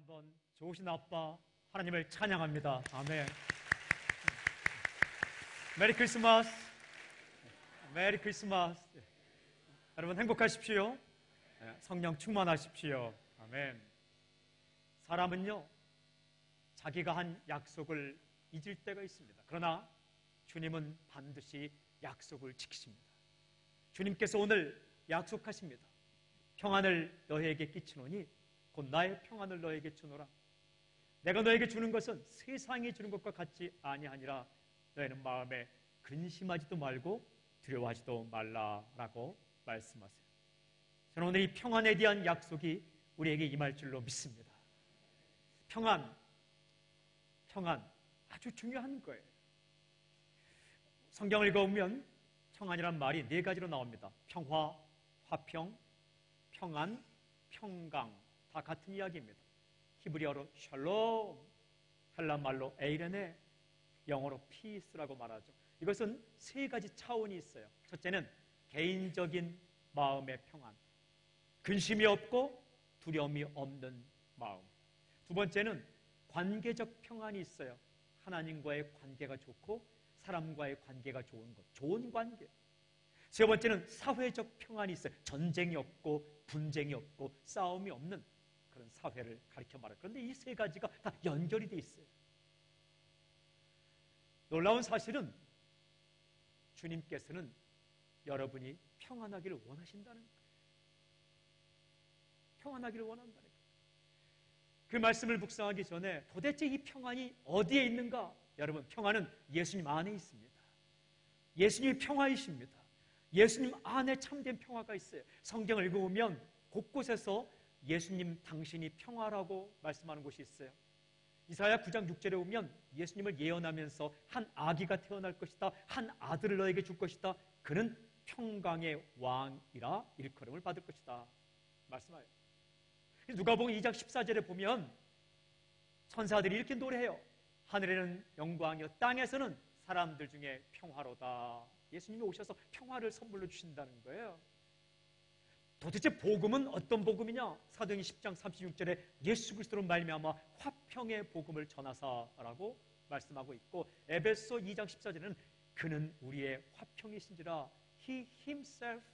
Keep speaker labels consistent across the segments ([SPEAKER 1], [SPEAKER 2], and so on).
[SPEAKER 1] 한번 좋으신 아빠 하나님을 찬양합니다. 아멘. 메리 크리스마스. 메리 크리스마스. 여러분 행복하십시오. 성령 충만하십시오. 아멘. 사람은요, 자기가 한 약속을 잊을 때가 있습니다. 그러나 주님은 반드시 약속을 지키십니다. 주님께서 오늘 약속하십니다. 평안을 너희에게 끼치노니 곧 나의 평안을 너희에게 주노라. 내가 너에게 주는 것은 세상이 주는 것과 같지 아니하니라. 너희는 마음에 근심하지도 말고 두려워하지도 말라라고 말씀하세요. 저는 오늘 이 평안에 대한 약속이 우리에게 임할 줄로 믿습니다. 평안 아주 중요한 거예요. 성경을 읽어보면 평안이란 말이 네 가지로 나옵니다. 평화, 화평, 평안, 평강, 다 같은 이야기입니다. 히브리어로 샬롬, 헬라 말로 에이레네, 영어로 피스라고 말하죠. 이것은 세 가지 차원이 있어요. 첫째는 개인적인 마음의 평안, 근심이 없고 두려움이 없는 마음. 두 번째는 관계적 평안이 있어요. 하나님과의 관계가 좋고 사람과의 관계가 좋은 것, 좋은 관계. 세 번째는 사회적 평안이 있어요. 전쟁이 없고 분쟁이 없고 싸움이 없는 그런 사회를 가리켜 말해요. 그런데 이 세 가지가 다 연결이 돼 있어요. 놀라운 사실은 주님께서는 여러분이 평안하기를 원하신다는 거예요. 평안하기를 원한다는 거예요. 그 말씀을 묵상하기 전에 도대체 이 평안이 어디에 있는가? 여러분, 평안은 예수님 안에 있습니다. 예수님이 평화이십니다. 예수님 안에 참된 평화가 있어요. 성경을 읽어보면 곳곳에서 예수님 당신이 평화라고 말씀하는 곳이 있어요. 이사야 9장 6절에 보면 예수님을 예언하면서 한 아기가 태어날 것이다. 한 아들을 너에게 줄 것이다. 그는 평강의 왕이라 일컬음을 받을 것이다. 말씀하여. 누가복음 2장 14절에 보면 천사들이 이렇게 노래해요. 하늘에는 영광이요 땅에서는 사람들 중에 평화로다. 예수님이 오셔서 평화를 선물로 주신다는 거예요. 도대체 복음은 어떤 복음이냐? 사도행전 10장 36절에 예수 그리스도로 말미암아 화평의 복음을 전하사라고 말씀하고 있고, 에베소 2장 14절에는 그는 우리의 화평이신지라 He himself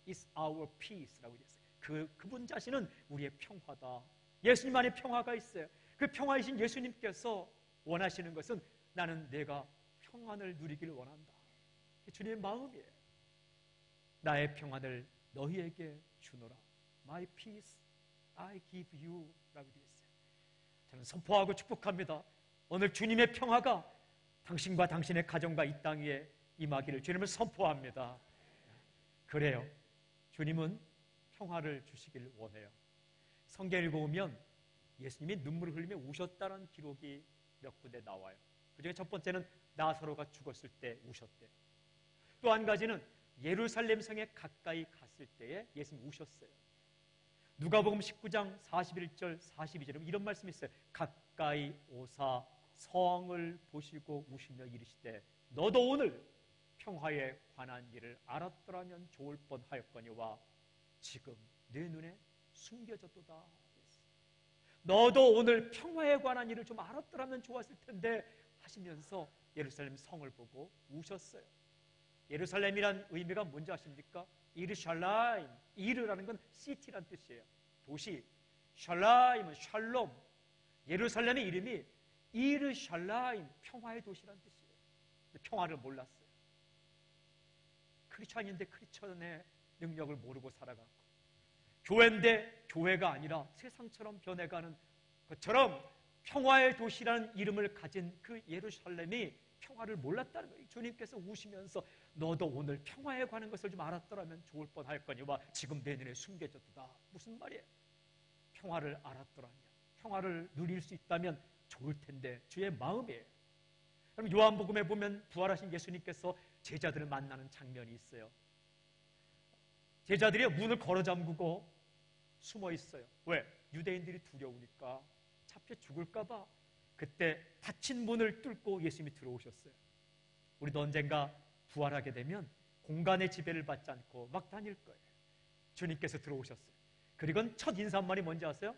[SPEAKER 1] is our peace라고 되어 있어요. 그분 자신은 우리의 평화다. 예수님 안에 평화가 있어요. 그 평화이신 예수님께서 원하시는 것은 나는 내가 평안을 누리기를 원한다. 주님의 마음이에요. 나의 평안을 너희에게 주노라. My peace I give you 라고 되어 있어요. 저는 선포하고 축복합니다. 오늘 주님의 평화가 당신과 당신의 가정과 이 땅 위에 임하기를 주님을 선포합니다. 그래요. 주님은 평화를 주시길 원해요. 성경 읽어보면 예수님이 눈물을 흘리며 우셨다는 기록이 몇 군데 나와요. 그중에 첫 번째는 나사로가 죽었을 때 우셨대요. 또 한 가지는 예루살렘 성에 가까이 갔을 때에 예수님이 우셨어요. 누가복음 19장 41절 42절에 이런 말씀이 있어요. 가까이 오사 성을 보시고 우시며 이르시되 너도 오늘 평화에 관한 일을 알았더라면 좋을 뻔하였거니와 지금 내 눈에 숨겨졌도다. 너도 오늘 평화에 관한 일을 좀 알았더라면 좋았을 텐데 하시면서 예루살렘 성을 보고 우셨어요. 예루살렘이란 의미가 뭔지 아십니까? 이르샬라임, 이르라는 건 시티란 뜻이에요. 도시. 샬라임은 샬롬. 예루살렘의 이름이 이르샬라임, 평화의 도시란 뜻이에요. 평화를 몰랐어요. 크리스천인데 크리스천의 능력을 모르고 살아가고, 교회인데 교회가 아니라 세상처럼 변해가는 것처럼 평화의 도시라는 이름을 가진 그 예루살렘이 평화를 몰랐다는 거예요. 주님께서 우시면서 너도 오늘 평화에 관한 것을 좀 알았더라면 좋을 뻔할거니와 지금 내 눈에 숨겨졌다. 무슨 말이에요? 평화를 알았더라면, 평화를 누릴 수 있다면 좋을 텐데 주의 마음이에요. 그럼 요한복음에 보면 부활하신 예수님께서 제자들을 만나는 장면이 있어요. 제자들이 문을 걸어 잠그고 숨어 있어요. 왜? 유대인들이 두려우니까, 잡혀 죽을까 봐. 그때 닫힌 문을 뚫고 예수님이 들어오셨어요. 우리도 언젠가 부활하게 되면 공간의 지배를 받지 않고 막 다닐 거예요. 주님께서 들어오셨어요. 그리고 첫 인사말이 뭔지 아세요?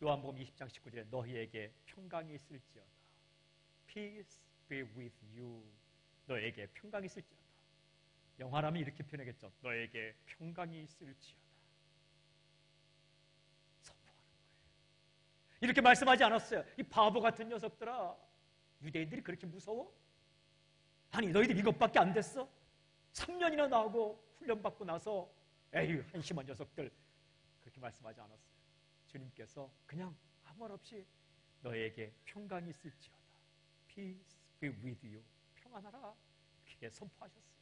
[SPEAKER 1] 요한복음 20장 19절에 너희에게 평강이 있을지어다. Peace be with you. 너에게 평강이 있을지어다. 영화라면 이렇게 표현하겠죠. 너에게 평강이 있을지어다. 선포하는 거예요. 이렇게 말씀하지 않았어요. 이 바보 같은 녀석들아, 유대인들이 그렇게 무서워? 아니 너희들 이것밖에 안 됐어? 3년이나 나오고 훈련받고 나서 에휴 한심한 녀석들, 그렇게 말씀하지 않았어요. 주님께서 그냥 아무 말 없이 너에게 평강이 있을지어다. Peace be with you. 평안하라. 그렇게 선포하셨어요.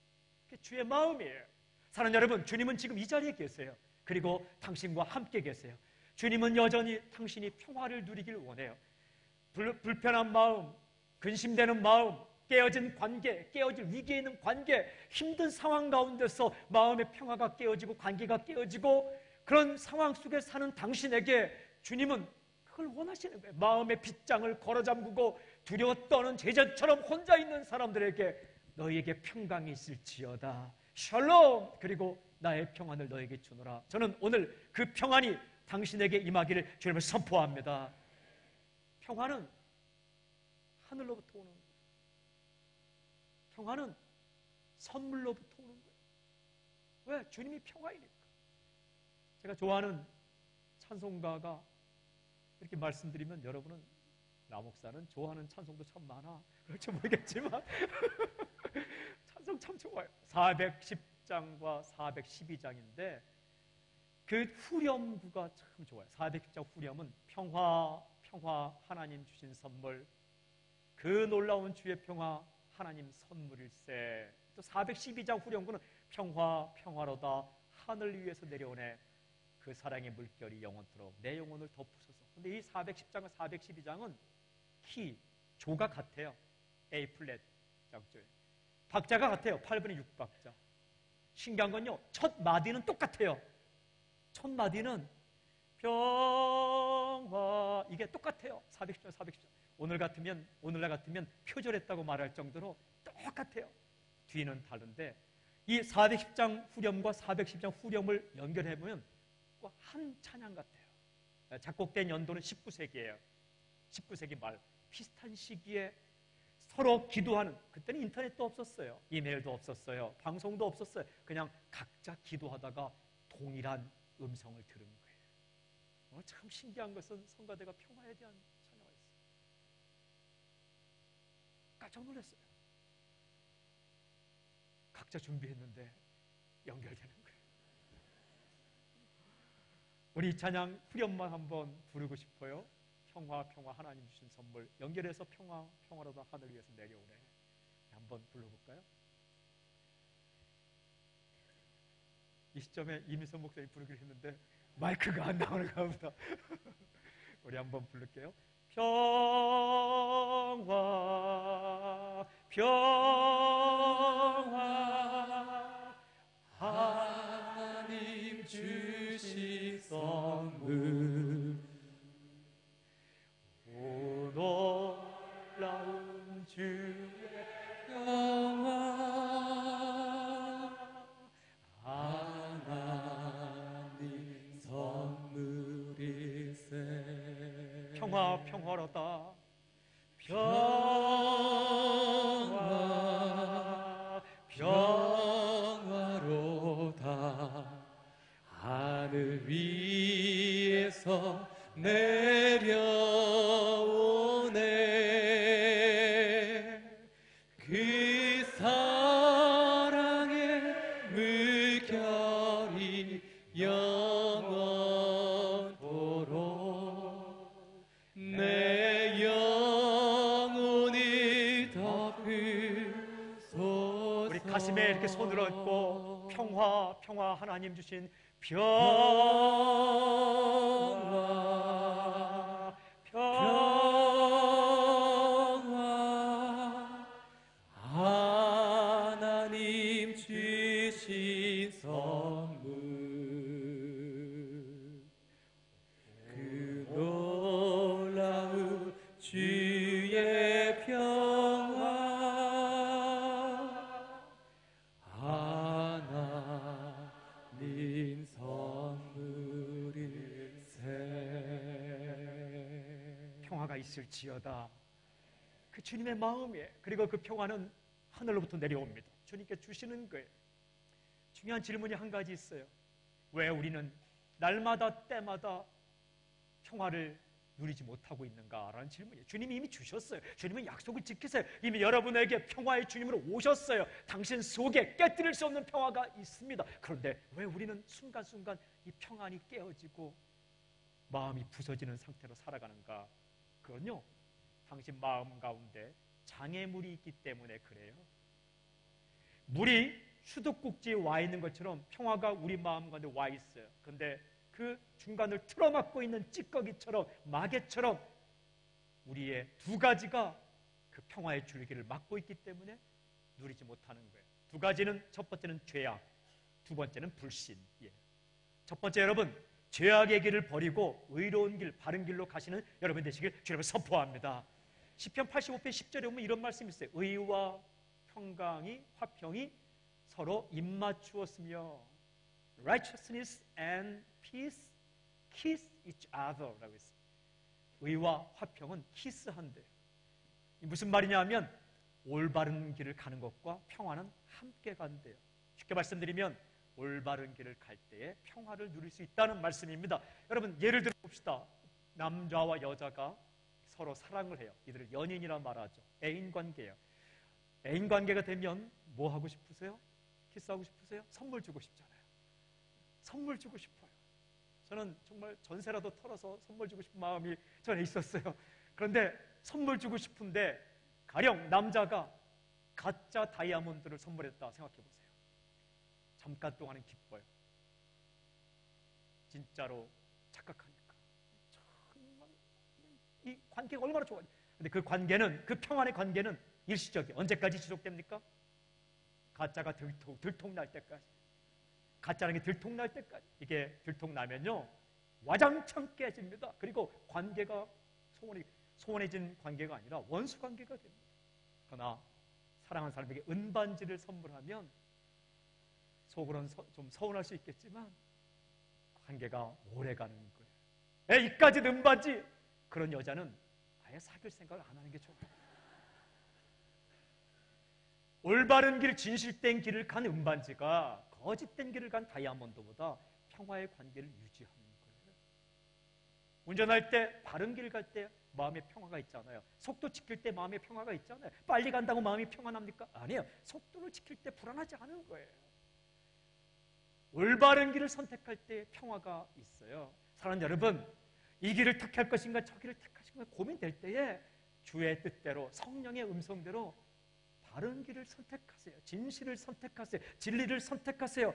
[SPEAKER 1] 그게 주의 마음이에요. 사랑하는 여러분, 주님은 지금 이 자리에 계세요. 그리고 당신과 함께 계세요. 주님은 여전히 당신이 평화를 누리길 원해요. 불편한 마음, 근심되는 마음, 깨어진 관계, 깨어질 위기에 있는 관계, 힘든 상황 가운데서 마음의 평화가 깨어지고 관계가 깨어지고 그런 상황 속에 사는 당신에게 주님은 그걸 원하시는 거예요. 마음의 빗장을 걸어잠그고 두려워 떠는 제자처럼 혼자 있는 사람들에게 너희에게 평강이 있을지어다. 샬롬. 그리고 나의 평안을 너에게 주노라. 저는 오늘 그 평안이 당신에게 임하기를 주님을 선포합니다. 평안은 하늘로부터 오는 거예요. 평안은 선물로부터 오는 거예요. 왜? 주님이 평화이니까. 제가 좋아하는 찬송가가 이렇게 말씀드리면 여러분은 나 목사는 좋아하는 찬송도 참 많아 그럴지 모르겠지만 찬송 참 좋아요. 410장과 412장인데 그 후렴구가 참 좋아요. 410장 후렴은 평화 하나님 주신 선물, 그 놀라운 주의 평화 하나님 선물일세. 또 412장 후렴구는 평화로다 하늘 위에서 내려오네 그 사랑의 물결이 영원토록 내 영혼을 덮으소서. 근데 이 410장과 412장은 조가 같아요. A 플랫 장조에 박자가 같아요. 8분의 6박자. 신기한 건요, 첫 마디는 똑같아요. 첫 마디는 평화, 이게 똑같아요. 410장 410장. 오늘날 같으면 표절했다고 말할 정도로 똑같아요. 뒤는 다른데 이 410장 후렴과 410장 후렴을 연결해보면 한 찬양 같아요. 작곡된 연도는 19세기예요. 19세기 말 비슷한 시기에 서로 기도하는, 그때는 인터넷도 없었어요. 이메일도 없었어요. 방송도 없었어요. 그냥 각자 기도하다가 동일한 음성을 들은 거예요. 참 신기한 것은 성가대가 평화에 대한 찬양을 했어요. 깜짝 놀랐어요. 각자 준비했는데 연결되는 거예요. 우리 이 찬양 후렴만 한번 부르고 싶어요. 평화 하나님 주신 선물, 연결해서 평화로다 하늘 위에서 내려오네. 한번 불러볼까요? 이 시점에 이미선 목사님 부르기로 했는데 마이크가 안 나오는가 보다. 우리 한번 부를게요. 평화 하나님 주신 선물, 오 놀라운 주의 평화 하나님 선물일세. 평화로다. 평화로다. 하늘 위에서 내려오네. 그 사랑의 물결이 영원토록 내 영혼을 덮으소서. 우리 가슴에 이렇게 손을 얹고 평화 하나님 주신 평화 하나님 주신 선물, 그 놀라운 주의 평화 하나님 선물일세. 평화가 있을지어다. 그 주님의 마음에, 그리고 그 평화는 하늘로부터 내려옵니다. 주님께 주시는 거예요. 중요한 질문이 한 가지 있어요. 왜 우리는 날마다 때마다 평화를 누리지 못하고 있는가라는 질문이에요. 주님이 이미 주셨어요. 주님은 약속을 지키세요. 이미 여러분에게 평화의 주님으로 오셨어요. 당신 속에 깨뜨릴 수 없는 평화가 있습니다. 그런데 왜 우리는 순간순간 이 평안이 깨어지고 마음이 부서지는 상태로 살아가는가? 그건요, 당신 마음 가운데 장애물이 있기 때문에 그래요. 물이 수도꼭지에 와 있는 것처럼 평화가 우리 마음 가운데 와 있어요. 그런데 그 중간을 틀어막고 있는 찌꺼기처럼, 마개처럼 우리의 두 가지가 그 평화의 줄기를 막고 있기 때문에 누리지 못하는 거예요. 두 가지는, 첫 번째는 죄악, 두 번째는 불신. 첫 번째, 여러분, 죄악의 길을 버리고 의로운 길, 바른 길로 가시는 여러분 되시길 주님을 선포합니다. 시편 85편 10절에 보면 이런 말씀이 있어요. 의와 평강이, 화평이 서로 입맞추었으며 righteousness and peace kiss each other 라고 했어요. 의와 화평은 키스한대요. 무슨 말이냐 하면 올바른 길을 가는 것과 평화는 함께 간대요. 쉽게 말씀드리면 올바른 길을 갈 때에 평화를 누릴 수 있다는 말씀입니다. 여러분, 예를 들어 봅시다. 남자와 여자가 서로 사랑을 해요. 이들을 연인이라 말하죠. 애인관계예요. 애인관계가 되면 뭐 하고 싶으세요? 키스하고 싶으세요? 선물 주고 싶잖아요. 선물 주고 싶어요. 저는 정말 전세라도 털어서 선물 주고 싶은 마음이 전에 있었어요. 그런데 선물 주고 싶은데 가령 남자가 가짜 다이아몬드를 선물했다 생각해 보세요. 잠깐 동안은 기뻐요. 진짜로 착각하니까. 정말 이 관계가 얼마나 좋아요. 근데 그 관계는, 그 평안의 관계는 일시적이에요. 언제까지 지속됩니까? 가짜가 들통날 때까지. 가짜라는 게 들통날 때까지. 이게 들통나면요, 와장창 깨집니다. 그리고 관계가 소원해진 관계가 아니라 원수 관계가 됩니다. 그러나 사랑하는 사람에게 은반지를 선물하면 속으로는 좀 서운할 수 있겠지만 관계가 오래가는 거예요. 이까지 은반지! 그런 여자는 아예 사귈 생각을 안 하는 게 좋아요. 올바른 길, 진실된 길을 간 은반지가 거짓된 길을 간 다이아몬드보다 평화의 관계를 유지하는 거예요. 운전할 때, 바른 길 갈 때 마음에 평화가 있잖아요. 속도 지킬 때 마음에 평화가 있잖아요. 빨리 간다고 마음이 평안합니까? 아니에요. 속도를 지킬 때 불안하지 않은 거예요. 올바른 길을 선택할 때 평화가 있어요. 사랑하는 여러분, 이 길을 택할 것인가 저 길을 택하실 것인가 고민될 때에 주의 뜻대로, 성령의 음성대로 바른 길을 선택하세요. 진실을 선택하세요. 진리를 선택하세요.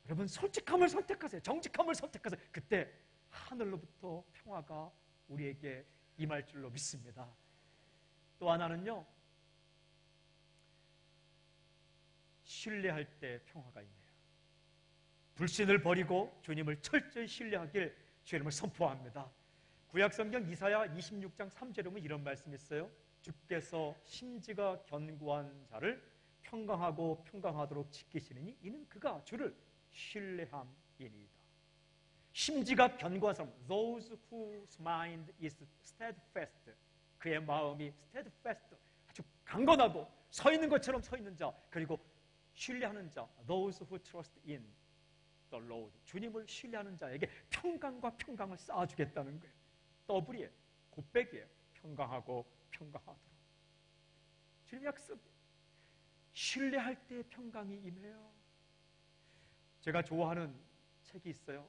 [SPEAKER 1] 여러분, 솔직함을 선택하세요. 정직함을 선택하세요. 그때 하늘로부터 평화가 우리에게 임할 줄로 믿습니다. 또 하나는요, 신뢰할 때 평화가 있네요. 불신을 버리고 주님을 철저히 신뢰하길 주님을 선포합니다. 구약성경 이사야 26장 3절에 보면 이런 말씀이 있어요. 주께서 심지가 견고한 자를 평강하고 평강하도록 지키시느니 이는 그가 주를 신뢰함이니이다. 심지가 견고한 사람, those whose mind is steadfast, 그의 마음이 steadfast, 아주 강건하고 서 있는 것처럼 서 있는 자, 그리고 신뢰하는 자, those who trust in the Lord, 주님을 신뢰하는 자에게 평강과 평강을 쌓아주겠다는 거예요. 더블이에요. 곱백이에요. 평강하고 평강하도록. 주님 약속. 신뢰할 때 평강이 임해요. 제가 좋아하는 책이 있어요.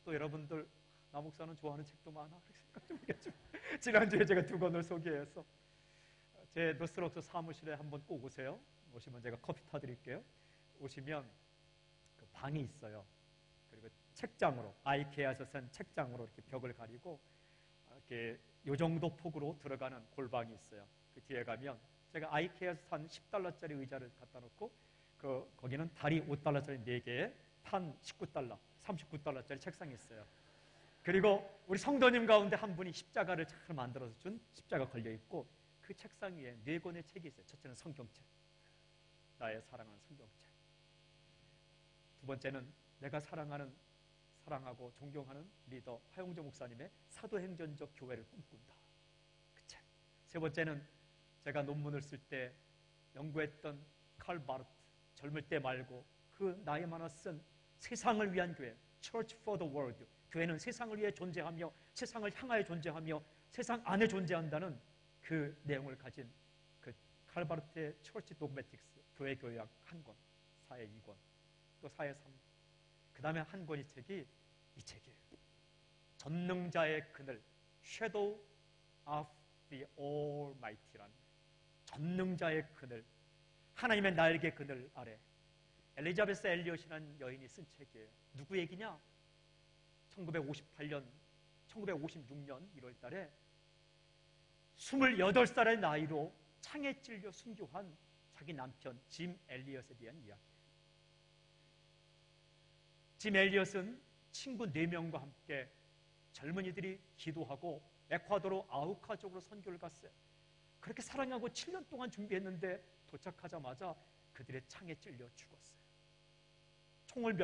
[SPEAKER 1] 또 여러분들, 나 목사는 좋아하는 책도 많아. 그렇게 생각 좀 하겠지만 지난주에 제가 두 권을 소개해서 제 노스록스 사무실에 한번 꼭 오세요. 오시면 제가 커피 타드릴게요. 오시면 그 방이 있어요. 그리고 책장으로, 아이케아에서 산 책장으로 이렇게 벽을 가리고 이렇게 요 정도 폭으로 들어가는 골방이 있어요. 그 뒤에 가면 제가 아이케아에서 산 $10짜리 의자를 갖다 놓고 거기는 다리 $5짜리 4개에 판 $19, $39짜리 책상이 있어요. 그리고 우리 성도님 가운데 한 분이 십자가를 잘 만들어서 준 십자가 걸려있고 그 책상 위에 4권의 책이 있어요. 첫째는 성경책, 나의 사랑하는 성경책. 두 번째는 내가 사랑하고 존경하는 리더 화용조 목사님의 사도행전적 교회를 꿈꾼다. 세 번째는 제가 논문을 쓸 때 연구했던 칼 바르트, 젊을 때 말고 그 나이 많아 쓴 세상을 위한 교회, Church for the World, 교회는 세상을 위해 존재하며 세상을 향하여 존재하며 세상 안에 존재한다는 그 내용을 가진 그 칼 바르트의 Church Dogmatics, 교회 교약 한 권, 사회 2권, 또 사회 3권, 그 다음에 한 권의 책이 이 책이에요. 전능자의 그늘, Shadow of the Almighty라는, 전능자의 그늘, 하나님의 날개 그늘 아래. 엘리자베스 엘리엇이라는 여인이 쓴 책이에요. 누구 얘기냐? 1958년, 1956년 1월 달에 28살의 나이로 창에 찔려 순교한 자기 남편 짐 엘리엇에 대한 이야기예요. 짐 엘리엇은 친구 4명과 함께 젊은이들이 기도하고 에콰도르 아우카 쪽으로 선교를 갔어요. 그렇게 사랑하고 7년 동안 준비했는데 도착하자마자 그들의 창에 찔려 죽었어요. 총을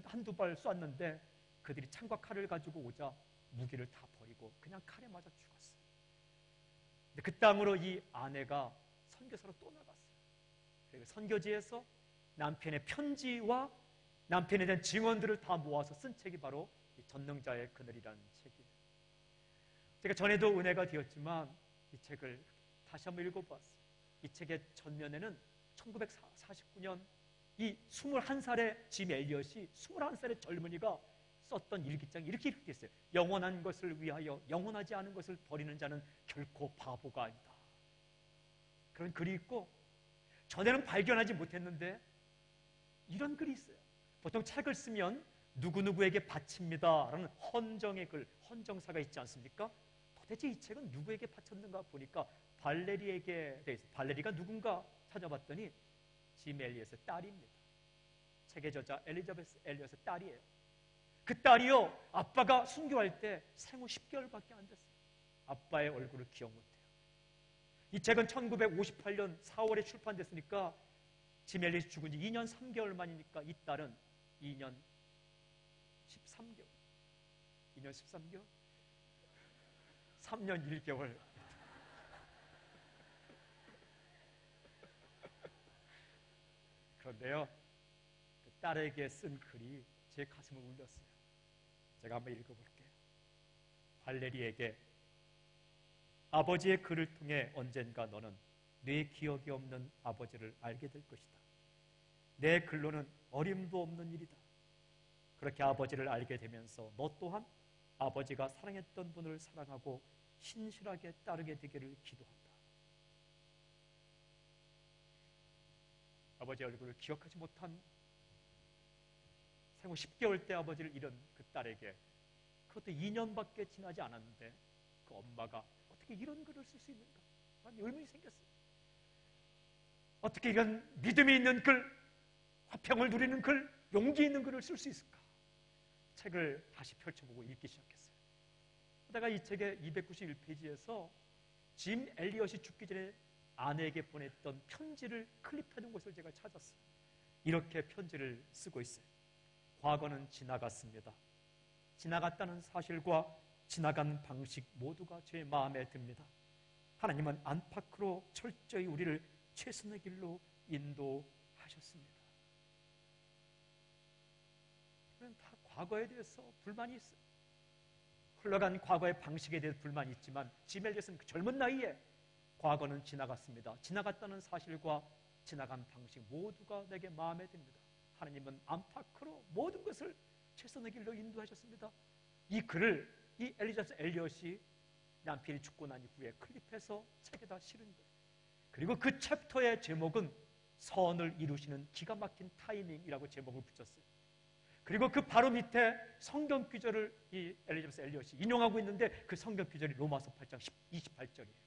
[SPEAKER 1] 한두 발 쐈는데 그들이 창과 칼을 가지고 오자 무기를 다 버리고 그냥 칼에 맞아 죽었어요. 근데 그 땅으로 이 아내가 선교사로 또 나갔어요. 그리고 선교지에서 남편의 편지와 남편에 대한 증언들을 다 모아서 쓴 책이 바로 이 전능자의 그늘이라는 책이에요. 제가 전에도 은혜가 되었지만 이 책을 다시 한번 읽어보았어요. 이 책의 전면에는 1949년 이 21살의 짐 엘리엇이 21살의 젊은이가 썼던 일기장이 이렇게 있어요. 영원한 것을 위하여 영원하지 않은 것을 버리는 자는 결코 바보가 아니다. 그런 글이 있고 전에는 발견하지 못했는데 이런 글이 있어요. 보통 책을 쓰면 누구누구에게 바칩니다 라는 헌정의 글, 헌정사가 있지 않습니까? 도대체 이 책은 누구에게 바쳤는가 보니까 발레리에게 돼 있어요. 발레리가 누군가 찾아봤더니 짐 엘리엇의 딸입니다. 책의 저자 엘리자베스 엘리엇의 딸이에요. 그 딸이요, 아빠가 순교할 때 생후 10개월밖에 안 됐어요. 아빠의 얼굴을 기억 못해요. 이 책은 1958년 4월에 출판됐으니까 짐 엘리엇이 죽은 지 2년 3개월 만이니까 이 딸은 2년 13개월 2년 13개월 3년 1개월 그런데요, 그 딸에게 쓴 글이 제 가슴을 울렸어요. 제가 한번 읽어볼게요. 발레리에게, 아버지의 글을 통해 언젠가 너는 내 기억이 없는 아버지를 알게 될 것이다. 내 글로는 어림도 없는 일이다. 그렇게 아버지를 알게 되면서 너 또한 아버지가 사랑했던 분을 사랑하고 신실하게 따르게 되기를 기도한다. 아버지의 얼굴을 기억하지 못한 생후 10개월 때 아버지를 잃은 그 딸에게, 그것도 2년밖에 지나지 않았는데 그 엄마가 어떻게 이런 글을 쓸 수 있는가? 난 의문이 생겼어요. 어떻게 이런 믿음이 있는 글, 화평을 누리는 글, 용기 있는 글을 쓸 수 있을까? 책을 다시 펼쳐보고 읽기 시작했어요. 그러다가 이 책의 291페이지에서 짐 엘리엇이 죽기 전에 아내에게 보냈던 편지를 클립해둔 것을 제가 찾았어요. 이렇게 편지를 쓰고 있어요. 과거는 지나갔습니다. 지나갔다는 사실과 지나간 방식 모두가 제 마음에 듭니다. 하나님은 안팎으로 철저히 우리를 최선의 길로 인도하셨습니다. 우리는 다 과거에 대해서 불만이 있어요. 흘러간 과거의 방식에 대해서 불만이 있지만 짐 엘리엇은 그 젊은 나이에 과거는 지나갔습니다. 지나갔다는 사실과 지나간 방식 모두가 내게 마음에 듭니다. 하나님은 안팎으로 모든 것을 최선의 길로 인도하셨습니다. 이 글을 이 엘리자베스 엘리엇이 남편이 죽고 난 이후에 클립해서 책에다 실은 거예요. 그리고 그 챕터의 제목은 선을 이루시는 기가 막힌 타이밍이라고 제목을 붙였어요. 그리고 그 바로 밑에 성경 구절을 이 엘리자베스 엘리엇이 인용하고 있는데 그 성경 구절이 로마서 8장 28절이에요.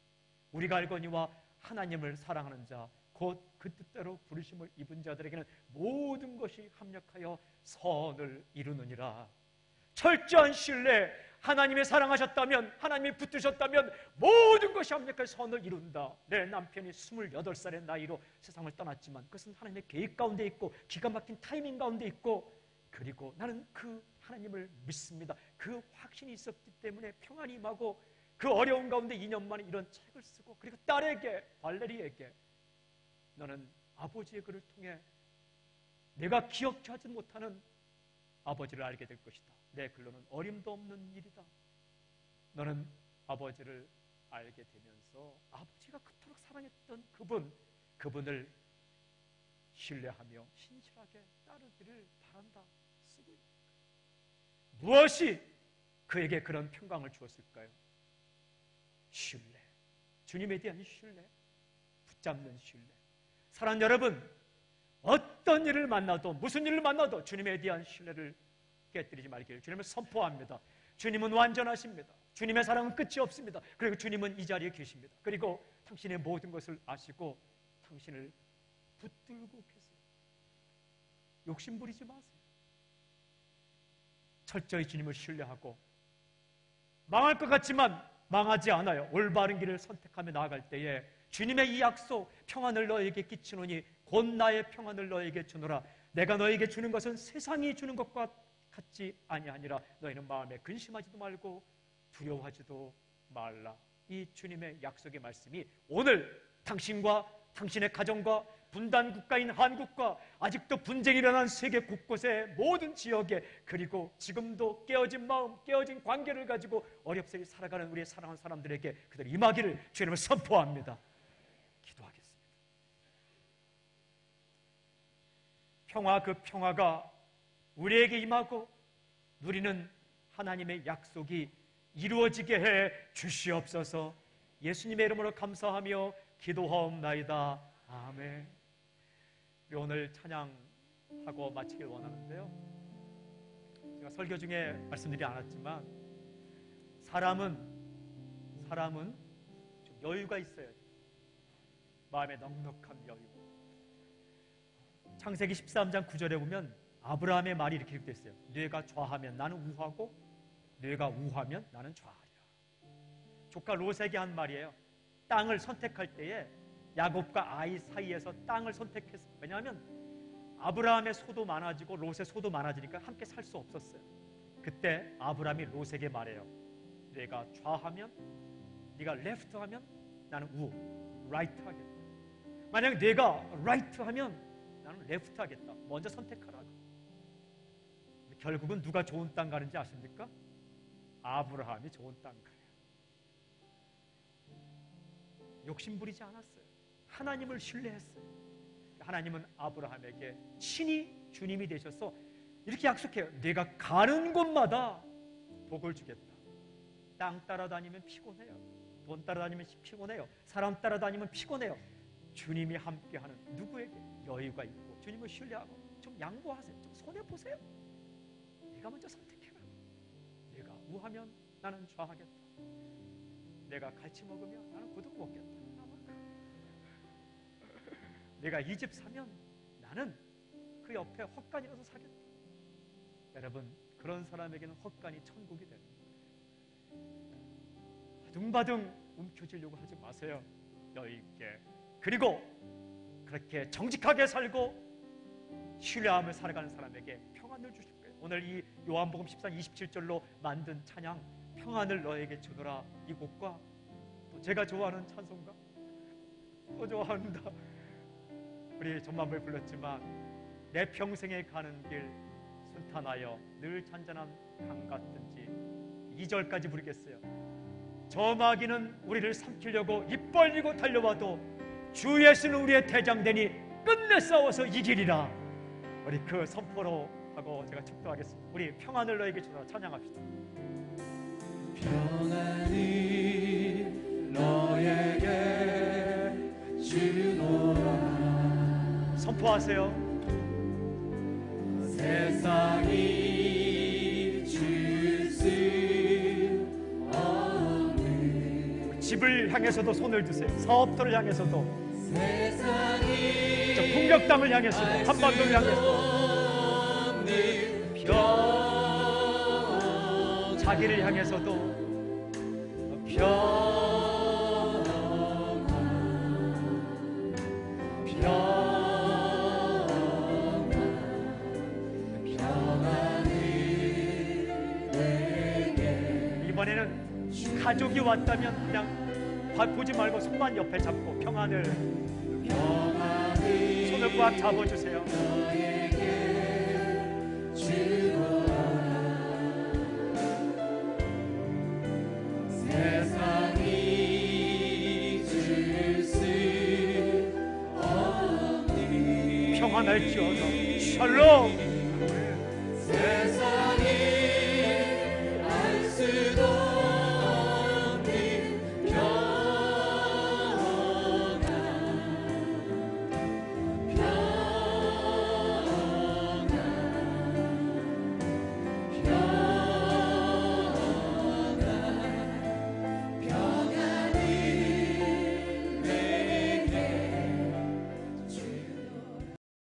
[SPEAKER 1] 우리가 알거니와 하나님을 사랑하는 자 곧 그 뜻대로 부르심을 입은 자들에게는 모든 것이 합력하여 선을 이루느니라. 철저한 신뢰, 하나님이 사랑하셨다면, 하나님이 붙드셨다면 모든 것이 합력하여 선을 이룬다. 내 남편이 28살의 나이로 세상을 떠났지만 그것은 하나님의 계획 가운데 있고 기가 막힌 타이밍 가운데 있고, 그리고 나는 그 하나님을 믿습니다. 그 확신이 있었기 때문에 평안이 임하고 그 어려운 가운데 2년 만에 이런 책을 쓰고, 그리고 딸에게, 발레리에게 너는 아버지의 글을 통해 내가 기억하지 못하는 아버지를 알게 될 것이다. 내 글로는 어림도 없는 일이다. 너는 아버지를 알게 되면서 아버지가 그토록 사랑했던 그분을 신뢰하며 신실하게 따르기를 바란다 쓰고 있는 거예요. 무엇이 그에게 그런 평강을 주었을까요? 신뢰, 주님에 대한 신뢰, 붙잡는 신뢰. 사랑하는 여러분, 어떤 일을 만나도, 무슨 일을 만나도 주님에 대한 신뢰를 깨뜨리지 말기를 주님을 선포합니다. 주님은 완전하십니다. 주님의 사랑은 끝이 없습니다. 그리고 주님은 이 자리에 계십니다. 그리고 당신의 모든 것을 아시고 당신을 붙들고 계세요. 욕심 부리지 마세요. 철저히 주님을 신뢰하고, 망할 것 같지만 망하지 않아요. 올바른 길을 선택하며 나아갈 때에 주님의 이 약속, 평안을 너에게 끼치노니 곧 나의 평안을 너에게 주노라. 내가 너에게 주는 것은 세상이 주는 것과 같지 아니하니라. 너희는 마음에 근심하지도 말고 두려워하지도 말라. 이 주님의 약속의 말씀이 오늘 당신과 당신의 가정과 분단 국가인 한국과 아직도 분쟁이 일어난 세계 곳곳의 모든 지역에, 그리고 지금도 깨어진 마음, 깨어진 관계를 가지고 어렵게 살아가는 우리의 사랑하는 사람들에게 그들 임하기를 주님을 선포합니다. 기도하겠습니다. 평화, 그 평화가 우리에게 임하고 누리는 하나님의 약속이 이루어지게 해 주시옵소서. 예수님의 이름으로 감사하며 기도하옵나이다. 아멘. 우리 오늘 찬양하고 마치길 원하는데요, 제가 설교 중에 말씀드리지 않았지만 사람은 좀 여유가 있어야 돼요. 마음에 넉넉한 여유. 창세기 13장 9절에 보면 아브라함의 말이 이렇게 기록되어 있어요. 뇌가 좌하면 나는 우하고 뇌가 우하면 나는 좌하리라. 조카 롯에게 한 말이에요. 땅을 선택할 때에 야곱과 아이 사이에서 땅을 선택했어요. 왜냐하면 아브라함의 소도 많아지고 롯의 소도 많아지니까 함께 살 수 없었어요. 그때 아브라함이 롯에게 말해요. 내가 좌하면, 네가 레프트 하면 나는 우, 라이트 하겠다. 만약 내가 라이트 하면 나는 레프트 하겠다. 먼저 선택하라고. 결국은 누가 좋은 땅 가는지 아십니까? 아브라함이 좋은 땅 가요. 욕심 부리지 않았어요. 하나님을 신뢰했어요. 하나님은 아브라함에게 친히 주님이 되셔서 이렇게 약속해요. 내가 가는 곳마다 복을 주겠다. 땅 따라다니면 피곤해요. 돈 따라다니면 피곤해요. 사람 따라다니면 피곤해요. 주님이 함께하는 누구에게 여유가 있고 주님을 신뢰하고 좀 양보하세요. 좀 손해보세요. 내가 먼저 선택해라. 내가 우하면 나는 좌하겠다. 내가 갈치 먹으면 나는 고등 먹겠다. 내가 이 집 사면 나는 그 옆에 헛간이라도 사겠다. 여러분, 그런 사람에게는 헛간이 천국이 되는 거예요. 바둥바둥 움켜쥐려고 하지 마세요. 여유 있게. 그리고 그렇게 정직하게 살고 신뢰함을 살아가는 사람에게 평안을 주실 거예요. 오늘 이 요한복음 14장 27절로 만든 찬양, 평안을 너에게 주노라, 이 곡과 또 제가 좋아하는 찬송가, 또 좋아한다, 우리 전만을 불렀지만 내 평생에 가는 길 순탄하여 늘 잔잔한 강 같은지, 2절까지 부르겠어요. 저 마귀는 우리를 삼키려고 입 벌리고 달려와도 주 예수는 우리의 대장되니 끝내 싸워서 이기리라. 우리 그 선포로 하고 제가 축도하겠습니다. 우리 평안을 너에게 주노라 찬양합시다.
[SPEAKER 2] 평안이 너에게 주노라.
[SPEAKER 1] 선포하세요.
[SPEAKER 2] 세상이 줄 수 없는,
[SPEAKER 1] 집을 향해서도 손을 드세요. 사업터를 향해서도,
[SPEAKER 2] 세상이
[SPEAKER 1] 저 풍격담을 향해서도, 한반도를 향해서도, 자기를 향해서도 이번에는 가족이 왔다면 그냥 보지 말고 손만 옆에 잡고 평안을 손을 꽉 잡아주세요. 평안할지어다. 샬롬.